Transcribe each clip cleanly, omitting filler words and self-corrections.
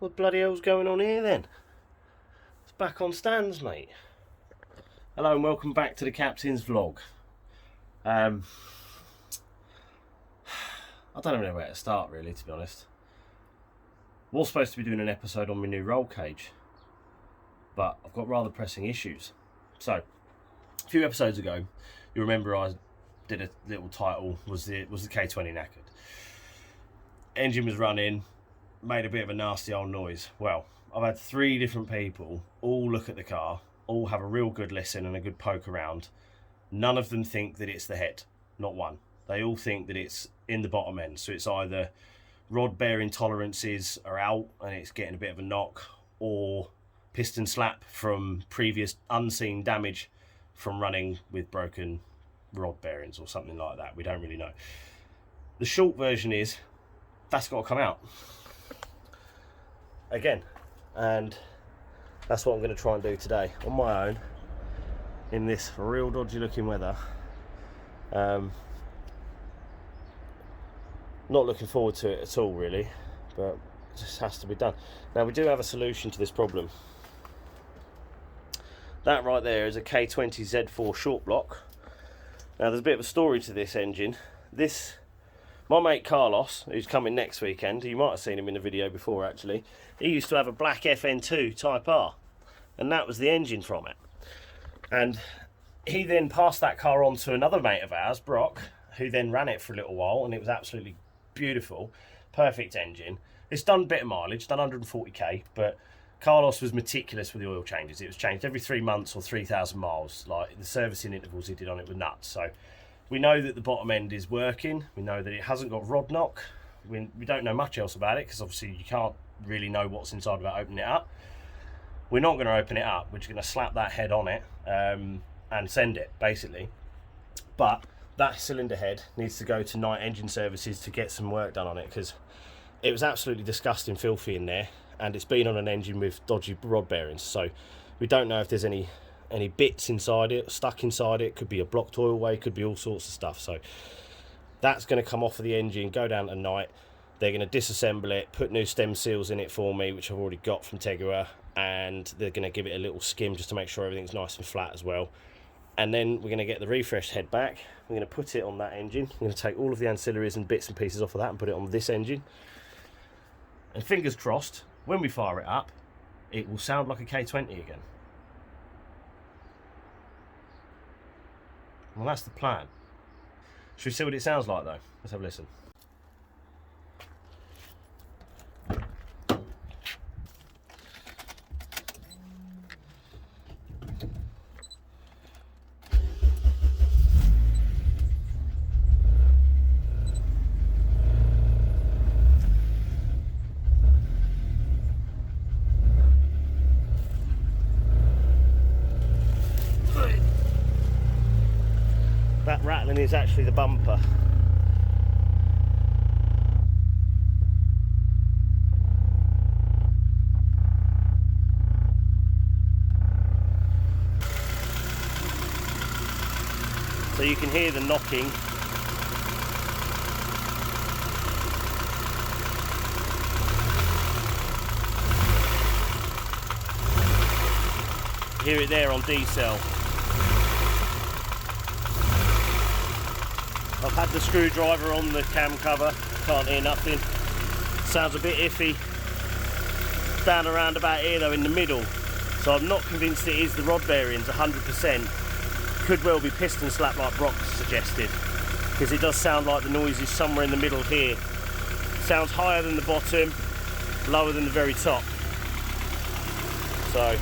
What bloody hell's going on here then? It's back on stands, mate. Hello and welcome back to the Captain's Vlog. I don't even know where to start really, to be honest. Was supposed to be doing an episode on my new roll cage, but I've got rather pressing issues. So, a few episodes ago, you remember I did a little title, was the K20 knackered. Engine was running, made a bit of a nasty old noise. Well, I've had 3 different people all look at the car, all have a real good listen and a good poke around. None of them think that it's the head, not one. They all think that it's in the bottom end. So it's either rod bearing tolerances are out and it's getting a bit of a knock, or piston slap from previous unseen damage from running with broken rod bearings or something like that. We don't really know. The short version is that's got to come out again, and that's what I'm going to try and do today on my own in this real dodgy looking weather. Not looking forward to it at all really, but it just has to be done. Now we do have a solution to this problem. That right there is a K20 Z4 short block. Now there's a bit of a story to this engine. My mate Carlos, who's coming next weekend, you might have seen him in the video before actually, he used to have a black FN2 Type R, and that was the engine from it. And he then passed that car on to another mate of ours, Brock, who then ran it for a little while, and it was absolutely beautiful, perfect engine. It's done a bit of mileage, done 140k, but Carlos was meticulous with the oil changes. It was changed every 3 months or 3,000 miles. Like the servicing intervals he did on it were nuts. So we know that the bottom end is working. We know that it hasn't got rod knock. We don't know much else about it because obviously you can't really know what's inside without opening it up. We're not going to open it up. We're just going to slap that head on it and send it, basically. But that cylinder head needs to go to night engine services to get some work done on it, because it was absolutely disgusting, filthy in there, and it's been on an engine with dodgy rod bearings. So we don't know if there's any bits inside it, stuck inside it. Could be a blocked oil way, could be all sorts of stuff. So that's going to come off of the engine, go down to night. They're going to disassemble it, put new stem seals in it for me, which I've already got from Tegura, and they're going to give it a little skim just to make sure everything's nice and flat as well. And then we're going to get the refreshed head back. We're going to put it on that engine. I'm going to take all of the ancillaries and bits and pieces off of that and put it on this engine. And fingers crossed, when we fire it up, it will sound like a K20 again. Well, that's the plan. Should we see what it sounds like though? Let's have a listen. That rattling is actually the bumper. So you can hear the knocking. Hear it there on D-cell. I've had the screwdriver on the cam cover, can't hear nothing. Sounds a bit iffy. Down around about here though in the middle. So I'm not convinced it is the rod bearings 100%. Could well be piston slap like Brock suggested, because it does sound like the noise is somewhere in the middle here. Sounds higher than the bottom, lower than the very top. So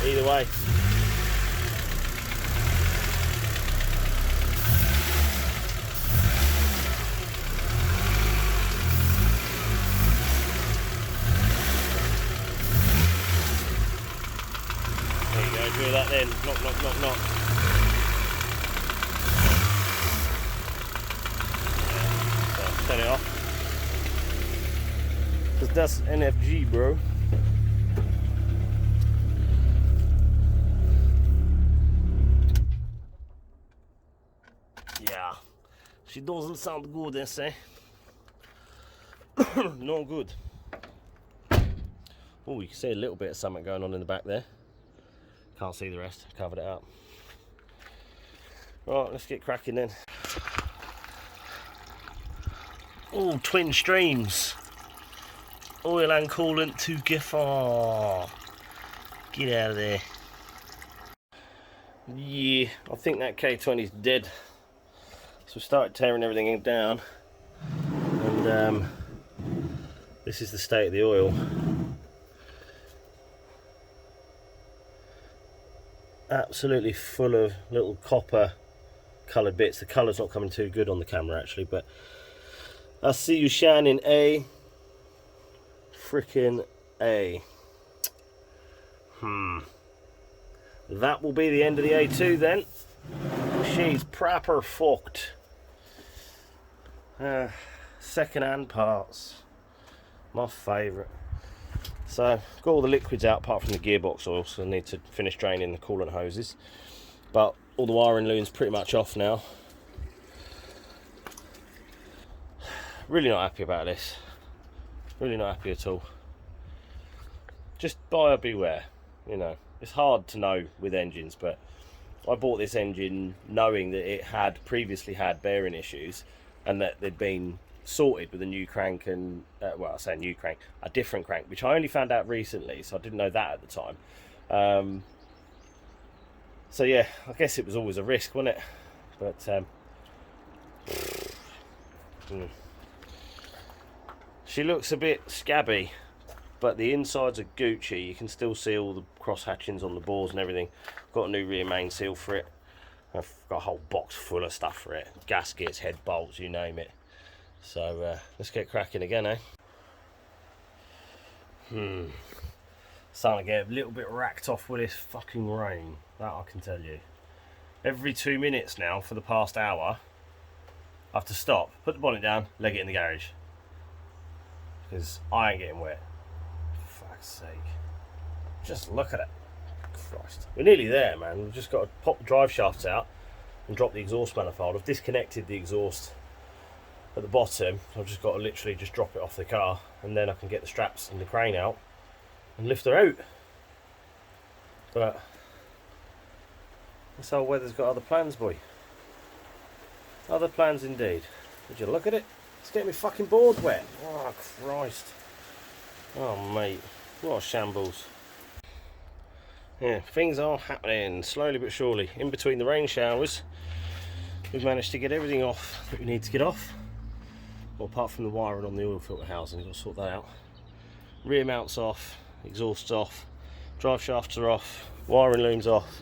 either way. There you go, do that then. Knock, knock, knock, knock. Yeah, turn it off. Because that's NFG, bro. It doesn't sound good, I say. No good. Oh, you can see a little bit of something going on in the back there. Can't see the rest, covered it up. Right, let's get cracking then. Oh, twin streams. Oil and coolant together. Get out of there. Yeah, I think that K20 is dead. So we started tearing everything down. And this is the state of the oil. Absolutely full of little copper coloured bits. The colour's not coming too good on the camera actually, but I see you shining, A. Frickin' A. That will be the end of the A2 then. She's proper fucked. Second-hand parts. My favourite. So, got all the liquids out apart from the gearbox oil, so I need to finish draining the coolant hoses. But all the wiring loom's pretty much off now. Really not happy about this. Really not happy at all. Just buyer beware, you know. It's hard to know with engines, but I bought this engine knowing that it had previously had bearing issues and that they'd been sorted with a new crank and, well, I say new crank, a different crank, which I only found out recently, so I didn't know that at the time. So yeah, I guess it was always a risk, wasn't it? But she looks a bit scabby, but the insides are Gucci. You can still see all the cross hatchings on the bores and everything. Got a new rear main seal for it. I've got a whole box full of stuff for it. Gaskets, head bolts, you name it. So let's get cracking again, eh? Starting to get a little bit racked off with this fucking rain. That I can tell you. Every 2 minutes now for the past hour, I have to stop, put the bonnet down, leg it in the garage. Because I ain't getting wet. For fuck's sake. Just look at it. Christ. We're nearly there, man. We've just got to pop the drive shafts out and drop the exhaust manifold. I've disconnected the exhaust at the bottom. I've just got to literally just drop it off the car, and then I can get the straps and the crane out and lift her out. But this old weather's got other plans, boy. Other plans indeed. Would you look at it? It's getting me fucking board wet. Oh Christ. Oh mate, what a shambles. Yeah, things are happening slowly but surely. In between the rain showers, we've managed to get everything off that we need to get off. Well, apart from the wiring on the oil filter housing, we'll sort that out. Rear mounts off, exhaust's off, drive shafts are off, wiring loom's off,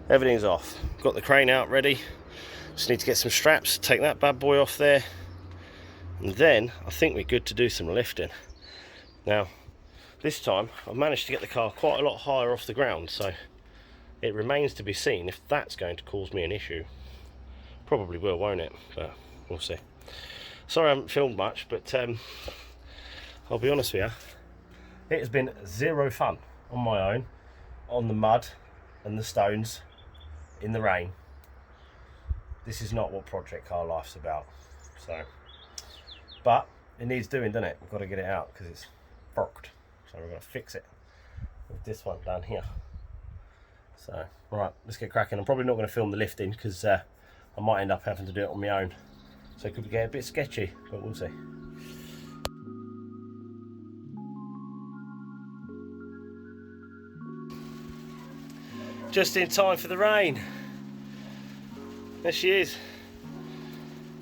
everything's off. Got the crane out ready. Just need to get some straps, take that bad boy off there, and then I think we're good to do some lifting. Now, this time I've managed to get the car quite a lot higher off the ground, so it remains to be seen if that's going to cause me an issue. Probably will, won't it? But we'll see. Sorry I haven't filmed much, but I'll be honest with you, it has been zero fun on my own, on the mud and the stones, in the rain. This is not what Project Car Life's about. So, but it needs doing, doesn't it? We've got to get it out because it's forked. So we're going to fix it with this one down here. So, right, let's get cracking. I'm probably not going to film the lifting because I might end up having to do it on my own. So it could get a bit sketchy, but we'll see. Just in time for the rain. There she is.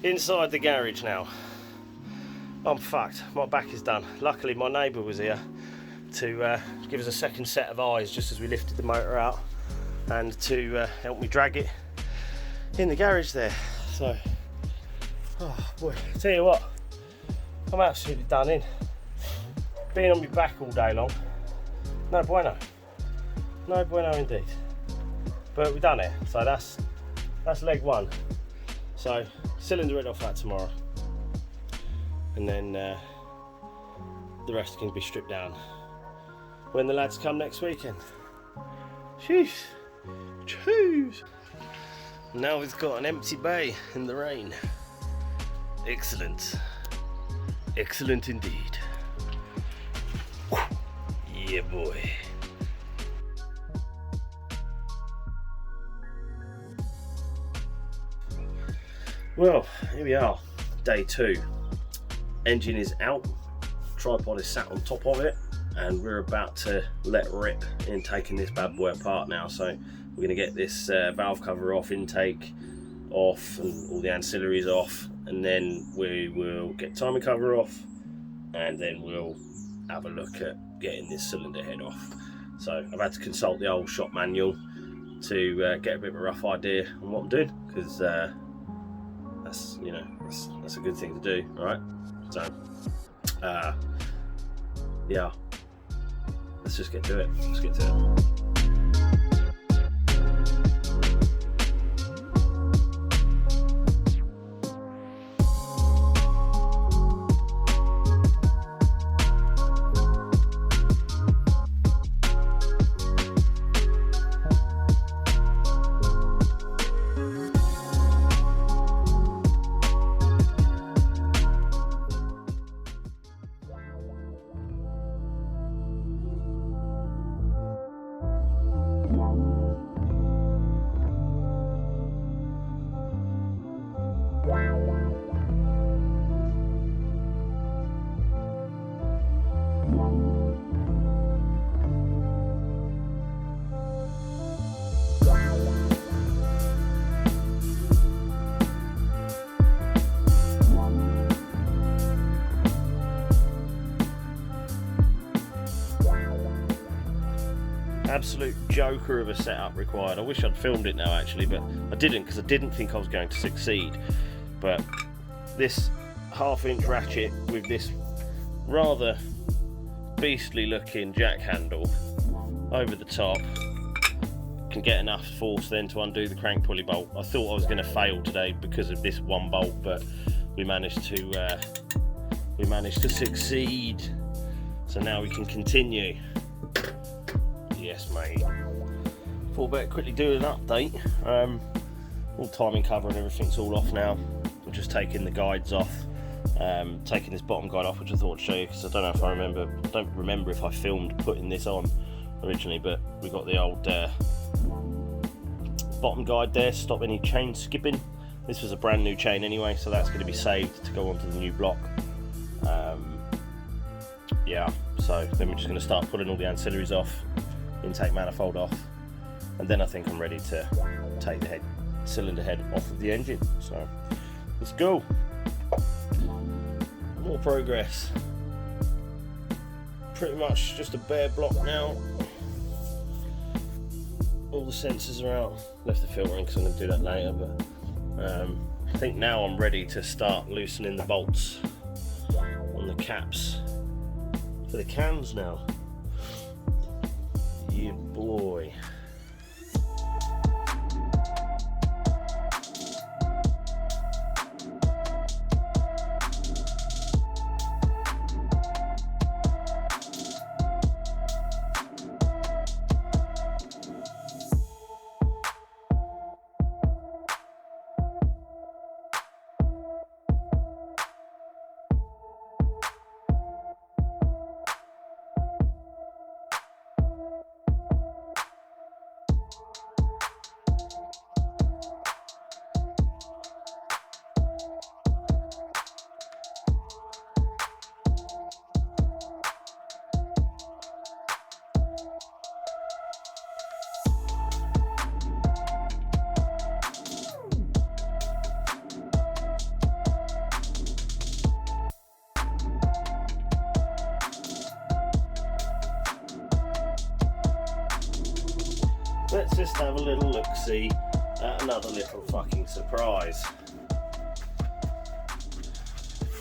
Inside the garage now. I'm fucked. My back is done. Luckily my neighbour was here to give us a second set of eyes just as we lifted the motor out, and to help me drag it in the garage there. So, oh boy, I tell you what, I'm absolutely done in. Being on my back all day long, no bueno. No bueno indeed. But we've done it, so that's leg one. So cylinder rid off that tomorrow, and then the rest can be stripped down when the lads come next weekend. Jeez. Now we've got an empty bay in the rain. Excellent. Excellent indeed. Yeah, boy. Well, here we are, day 2. Engine is out, tripod is sat on top of it, and we're about to let rip in taking this bad boy apart now. So we're going to get this valve cover off, intake off, and all the ancillaries off, and then we will get timing cover off, and then we'll have a look at getting this cylinder head off. So I've had to consult the old shop manual to get a bit of a rough idea on what I'm doing, because that's, you know, that's a good thing to do, right? So yeah, let's just get to it. Let's get to it. Absolute joker of a setup required. I wish I'd filmed it now actually, but I didn't, because I didn't think I was going to succeed. But this 1/2 inch ratchet with this rather beastly looking jack handle over the top can get enough force then to undo the crank pulley bolt. I thought I was going to fail today because of this one bolt, but we managed to succeed. So now we can continue. Yes, mate. Thought better quickly do an update. All timing cover and everything's all off now. I'm just taking the guides off, taking this bottom guide off, which I thought I'd show you, because I don't know if I don't remember if I filmed putting this on originally, but we got the old bottom guide there, stop any chain skipping. This was a brand new chain anyway, so that's going to be saved to go onto the new block. Yeah, so then we're just going to start pulling all the ancillaries off, intake manifold off, and then I think I'm ready to take the cylinder head off of the engine. So let's go. More progress. Pretty much just a bare block now. All the sensors are out. Left the filter in because I'm going to do that later, but I think now I'm ready to start loosening the bolts on the caps for the cams now. Yeah, boy. Let's just have a little look-see at another little fucking surprise.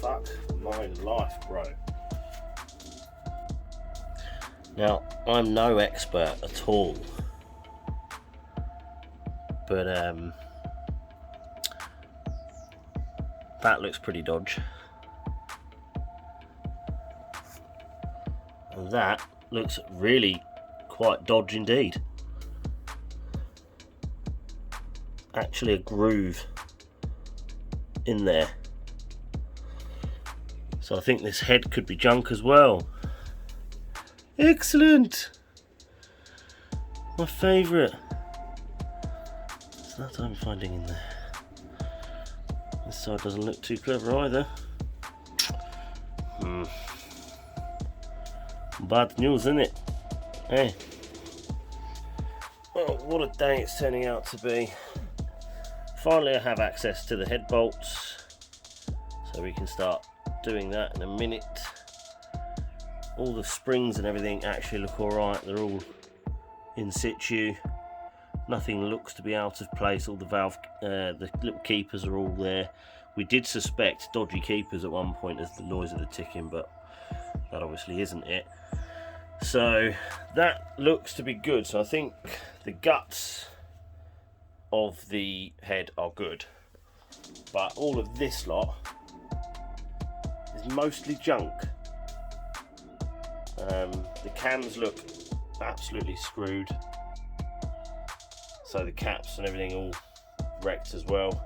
Fuck my life, bro. Now, I'm no expert at all, but that looks pretty dodge. And that looks really quite dodge indeed. Actually a groove in there. So I think this head could be junk as well. Excellent! My favourite. So that's what I'm finding in there. This side doesn't look too clever either. Bad news, isn't it? Hey. Well, what a day it's turning out to be. Finally I have access to the head bolts, so we can start doing that in a minute. All the springs and everything actually look alright, they're all in situ. Nothing looks to be out of place, all the valve, the little keepers are all there. We did suspect dodgy keepers at one point as the noise of the ticking, but that obviously isn't it. So that looks to be good. So I think the guts of the head are good, but all of this lot is mostly junk. The cams look absolutely screwed, so the caps and everything all wrecked as well.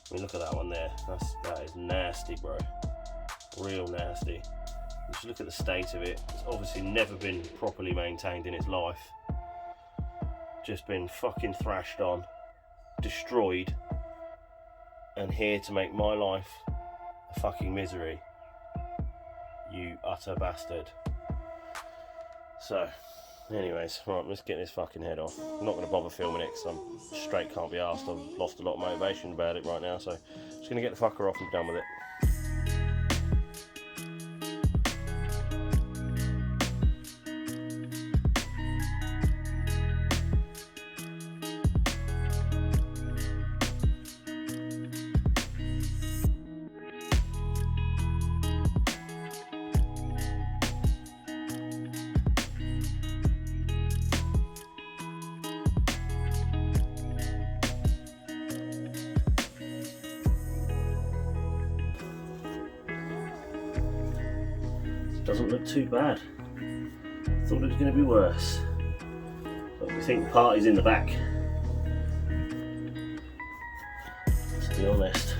I mean, look at that one there, that is nasty, bro, real nasty. Just look at the state of it. It's obviously never been properly maintained in its life, just been fucking thrashed on, destroyed, and here to make my life a fucking misery, you utter bastard. So anyways, right, let's get this fucking head off. I'm not going to bother filming it because I'm straight can't be arsed. I've lost a lot of motivation about it right now, so I'm just going to get the fucker off and be done with it. Doesn't look too bad. Thought it was going to be worse, but we think the party's in the back, to be honest.